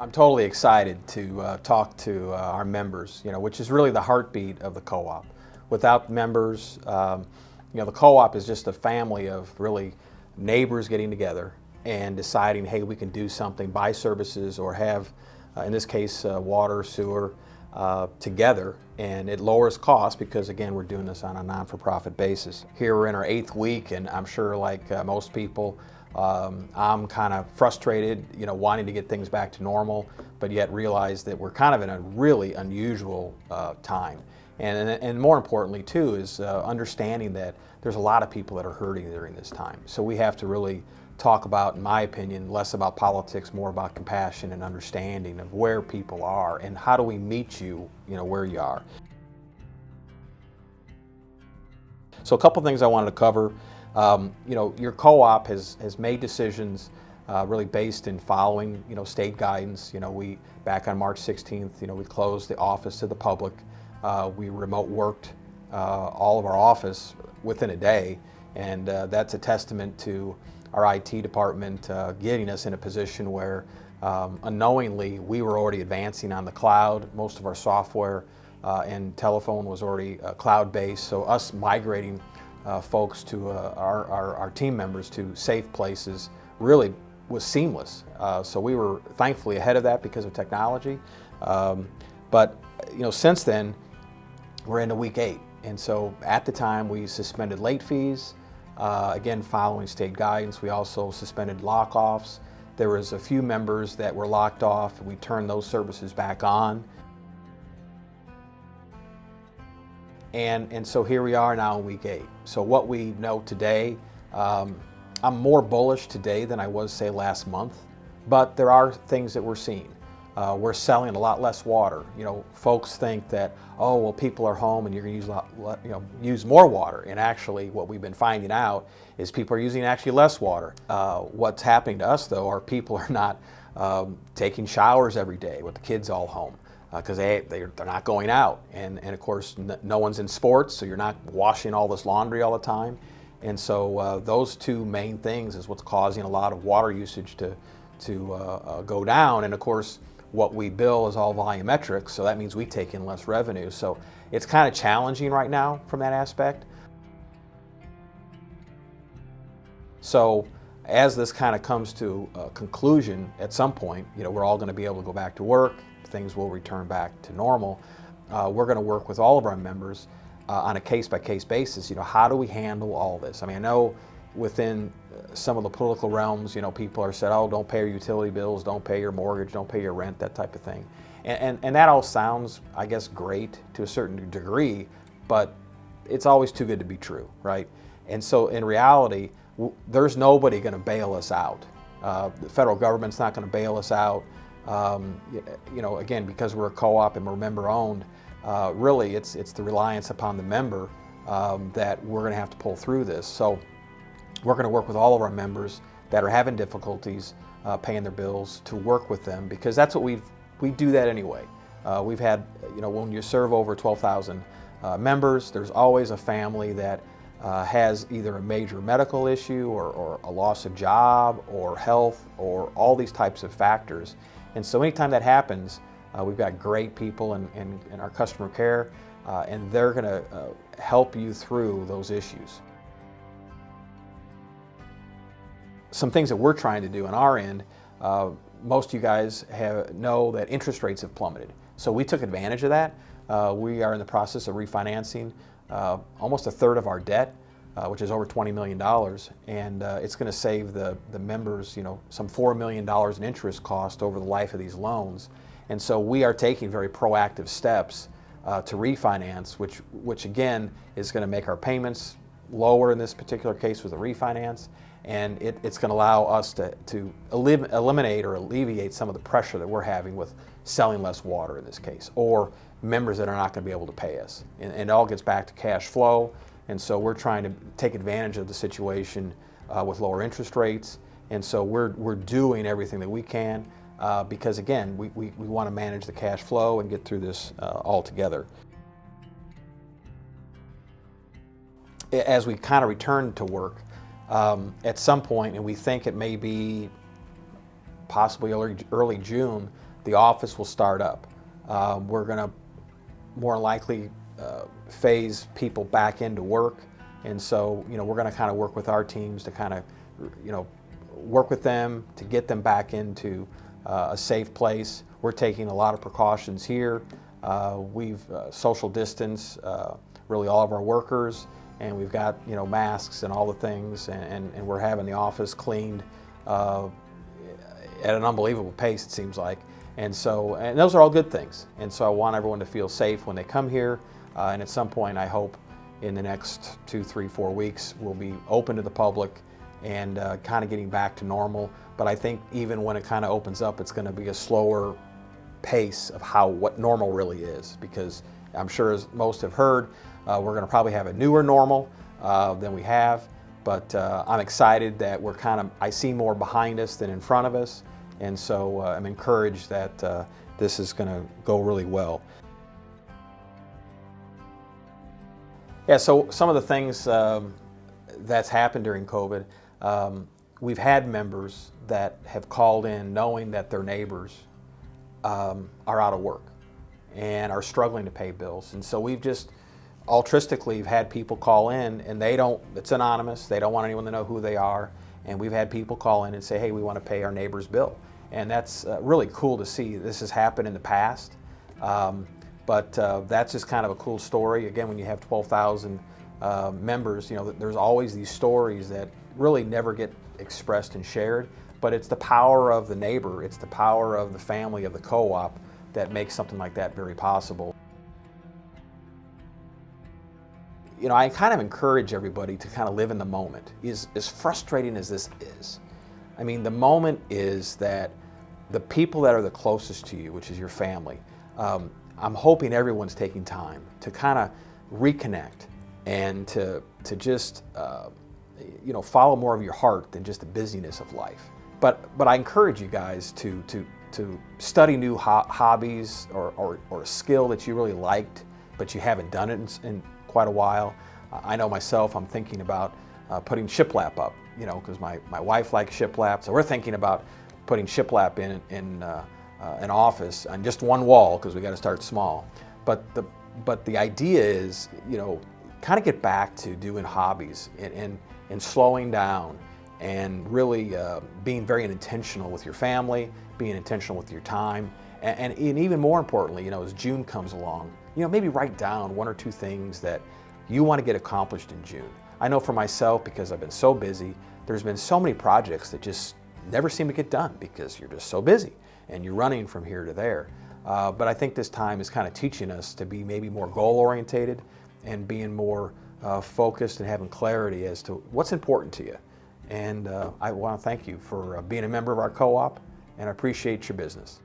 I'm totally excited to talk to our members, which is really the heartbeat of the co-op. Without members, the co-op is just a family of really neighbors getting together and deciding, hey, we can do something, buy services, or have, in this case, water, sewer, together, and it lowers costs because, again, we're doing this on a non-for-profit basis. Here we're in our 8th week, and I'm sure, like most people, I'm kind of frustrated, wanting to get things back to normal, but yet realize that we're kind of in a really unusual time. And more importantly, too, is understanding that there's a lot of people that are hurting during this time. So we have to really talk about, in my opinion, less about politics, more about compassion and understanding of where people are and how do we meet you, where you are. So a couple things I wanted to cover. Your co-op has made decisions really based in following, state guidance. We back on March 16th, we closed the office to the public. We remote worked all of our office within a day, and that's a testament to our IT department getting us in a position where unknowingly we were already advancing on the cloud. Most of our software and telephone was already cloud-based, so us migrating folks to our team members to safe places really was seamless. So we were thankfully ahead of that because of technology. But since then, we're into week 8. And so at the time we suspended late fees, again following state guidance. We also suspended lock-offs. There was a few members that were locked off. We turned those services back on. And so here we are now in week 8. So what we know today, I'm more bullish today than I was, say, last month, but there are things that we're seeing. We're selling a lot less water. Folks think that, oh, well, people are home and you're going to use more water. And actually, what we've been finding out is people are using actually less water. What's happening to us, though, are people are not taking showers every day with the kids all home because they're not going out. And of course, no one's in sports, so you're not washing all this laundry all the time. And so those two main things is what's causing a lot of water usage to go down. And of course, what we bill is all volumetric, so that means we take in less revenue. So it's kind of challenging right now from that aspect. So as this kind of comes to a conclusion at some point, we're all going to be able to go back to work, things will return back to normal. We're going to work with all of our members on a case-by-case basis. How do we handle all this? I mean, I know within some of the political realms, people are said, oh, don't pay your utility bills, don't pay your mortgage, don't pay your rent, that type of thing. And that all sounds, I guess, great to a certain degree, but it's always too good to be true, right? And so in reality, there's nobody going to bail us out. The federal government's not going to bail us out. Again, because we're a co-op and we're member-owned, really it's the reliance upon the member that we're going to have to pull through this. So we're going to work with all of our members that are having difficulties paying their bills to work with them, because that's what we do that anyway. We've had, when you serve over 12,000 members, there's always a family that has either a major medical issue or a loss of job or health or all these types of factors. And so anytime that happens, we've got great people in our customer care, and they're going to help you through those issues. Some things that we're trying to do on our end, most of you guys know that interest rates have plummeted. So we took advantage of that. We are in the process of refinancing almost a third of our debt, which is over $20 million. And it's going to save the members, some $4 million in interest cost over the life of these loans. And so we are taking very proactive steps to refinance, which again is going to make our payments lower in this particular case with the refinance. And it's going to allow us to eliminate or alleviate some of the pressure that we're having with selling less water in this case, or members that are not going to be able to pay us. And it all gets back to cash flow. And so we're trying to take advantage of the situation with lower interest rates. And so we're doing everything that we can because, again, we want to manage the cash flow and get through this all together. As we kind of return to work, at some point, and we think it may be possibly early June, the office will start up. We're going to more likely phase people back into work, and so we're going to kind of work with our teams to kind of work with them to get them back into a safe place. We're taking a lot of precautions here. We've social distance really all of our workers, and we've got masks and all the things, and we're having the office cleaned at an unbelievable pace, it seems like. And those are all good things. And so I want everyone to feel safe when they come here. And at some point, I hope in the next 2, 3, 4 weeks, we'll be open to the public and kind of getting back to normal. But I think even when it kind of opens up, it's going to be a slower pace of what normal really is, because I'm sure, as most have heard, we're going to probably have a newer normal than we have. But I'm excited that I see more behind us than in front of us. And so I'm encouraged that this is going to go really well. Yeah, so some of the things that's happened during COVID, we've had members that have called in knowing that their neighbors are out of work and are struggling to pay bills. And so we've just altruistically had people call in, and it's anonymous, they don't want anyone to know who they are, and we've had people call in and say, hey, we want to pay our neighbor's bill. And that's really cool to see. This has happened in the past, but that's just kind of a cool story. Again, when you have 12,000 members, there's always these stories that really never get expressed and shared, but it's the power of the neighbor, it's the power of the family of the co-op that makes something like that very possible. I kind of encourage everybody to kind of live in the moment. As frustrating as this is, I mean, the moment is that the people that are the closest to you, which is your family, I'm hoping everyone's taking time to kind of reconnect and to just follow more of your heart than just the busyness of life. But I encourage you guys to study new hobbies or a skill that you really liked, but you haven't done it in quite a while. I know myself, I'm thinking about putting shiplap up, because my wife likes shiplap, so we're thinking about putting shiplap in an office on just one wall, because we got to start small. But the idea is, kind of get back to doing hobbies and slowing down and really being very intentional with your family, being intentional with your time, and even more importantly, as June comes along, maybe write down 1 or 2 things that you want to get accomplished in June. I know for myself, because I've been so busy, there's been so many projects that just never seem to get done because you're just so busy and you're running from here to there. But I think this time is kind of teaching us to be maybe more goal-orientated and being more focused and having clarity as to what's important to you. And I want to thank you for being a member of our co-op, and I appreciate your business.